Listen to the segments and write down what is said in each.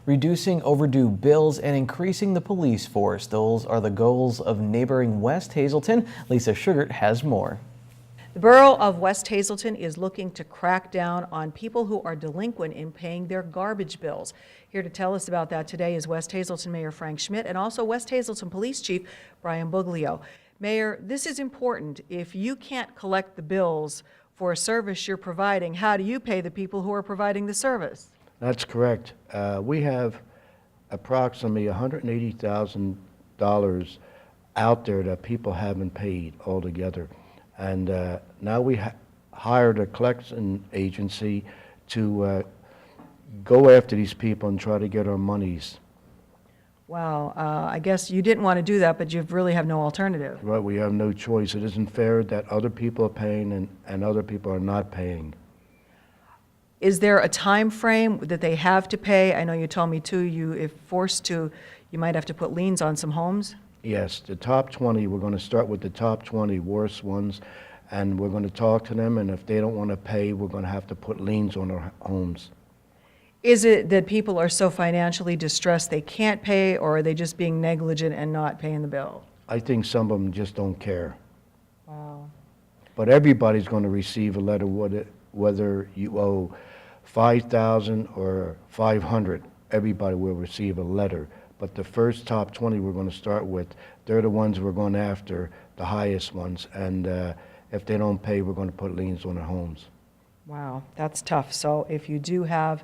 Reducing overdue bills and increasing the police force. Those are the goals of neighboring West Hazleton. Lisa Sugart has more. The Borough of West Hazleton is looking to crack down on people who are delinquent in paying their garbage bills. Here to tell us about that today is West Hazleton Mayor Frank Schmidt and also West Hazleton Police Chief Brian Buglio. Mayor, this is important. If you can't collect the bills for a service you're providing, how do you pay the people who are providing the service? That's correct. We have approximately $180,000 out there that people haven't paid altogether. And now we hired a collection agency to go after these people and try to get our monies. Wow, I guess you didn't want to do that, but you really have no alternative. Right, we have no choice. It isn't fair that other people are paying and other people are not paying. Is there a time frame that they have to pay? I know you told me too, if forced to, you might have to put liens on some homes. Yes, the top 20, we're going to start with the top 20 worst ones, and we're going to talk to them, and if they don't want to pay, we're going to have to put liens on their homes. Is it that people are so financially distressed they can't pay, or are they just being negligent and not paying the bill? I think some of them just don't care. Wow. But everybody's going to receive a letter, whether you owe $5,000 or $500, everybody will receive a letter. But the first top 20 we're going to start with, they're the ones we're going after, the highest ones. And if they don't pay, we're going to put liens on their homes. Wow, that's tough. So if you do have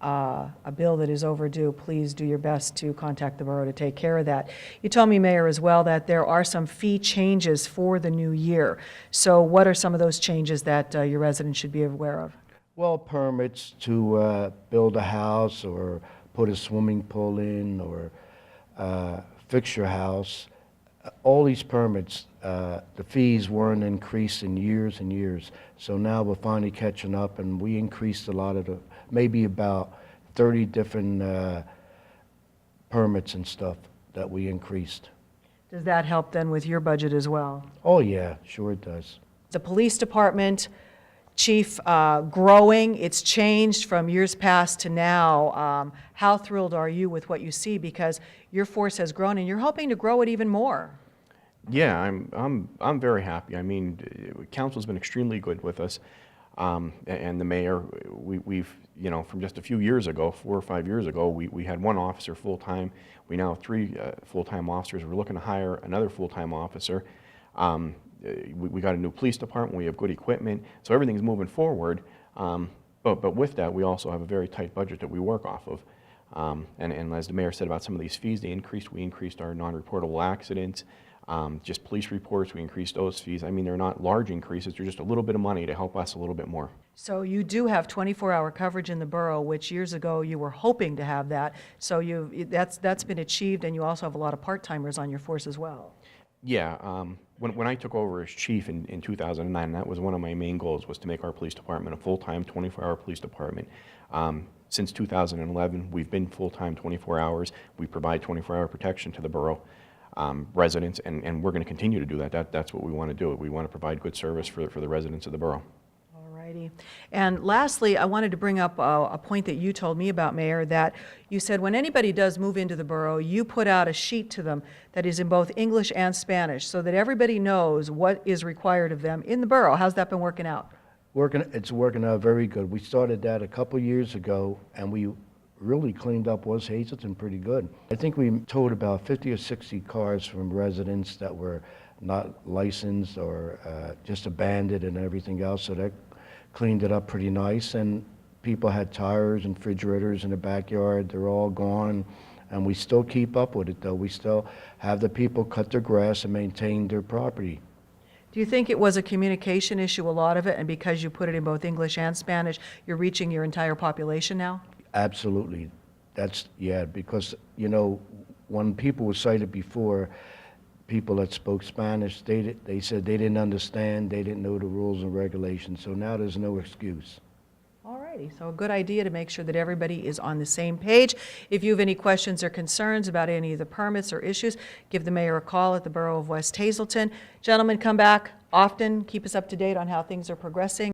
a bill that is overdue, please do your best to contact the borough to take care of that. You told me, Mayor, as well, that there are some fee changes for the new year. So what are some of those changes that your residents should be aware of? Well, permits to build a house or put a swimming pool in or fix your house. All these permits, the fees weren't increased in years and years. So now we're finally catching up, and we increased a lot of the, maybe about 30 different permits and stuff that we increased. Does that help then with your budget as well? Oh yeah, sure it does. The police department, Chief, growing, it's changed from years past to now. How thrilled are you with what you see, because your force has grown and you're hoping to grow it even more? Yeah, I'm very happy. I mean, council's been extremely good with us, and the mayor. We've from just a few years ago, 4 or 5 years ago, we had one officer full time. We now have 3 full-time officers. We're looking to hire another full-time officer. We got a new police department, we have good equipment, so everything's moving forward. But with that, we also have a very tight budget that we work off of. And as the mayor said about some of these fees, we increased our non-reportable accidents, just police reports, we increased those fees. I mean, they're not large increases, they're just a little bit of money to help us a little bit more. So you do have 24-hour coverage in the borough, which years ago you were hoping to have that. So that's been achieved, and you also have a lot of part-timers on your force as well. Yeah, when I took over as chief in 2009, that was one of my main goals, was to make our police department a full-time 24-hour police department. Since 2011, we've been full-time 24 hours. We provide 24-hour protection to the borough residents, and we're going to continue to do that. That's what we want to do. We want to provide good service for the residents of the borough. And lastly, I wanted to bring up a point that you told me about, Mayor, that you said when anybody does move into the borough, you put out a sheet to them that is in both English and Spanish so that everybody knows what is required of them in the borough. How's that been working out? It's working out very good. We started that a couple years ago, and we really cleaned up West Hazleton pretty good. I think we towed about 50 or 60 cars from residents that were not licensed or just abandoned and everything else, so that cleaned it up pretty nice. And people had tires and refrigerators in the backyard. They're all gone, and we still keep up with it, though. We still have the people cut their grass and maintain their property. Do you think it was a communication issue, a lot of it, and because you put it in both English and Spanish, you're reaching your entire population now? Absolutely. Yeah, because, when people were cited before, people that spoke Spanish, they said they didn't understand, they didn't know the rules and regulations, so now there's no excuse. All righty, so a good idea to make sure that everybody is on the same page. If you have any questions or concerns about any of the permits or issues, give the mayor a call at the Borough of West Hazleton. Gentlemen, come back often, keep us up to date on how things are progressing.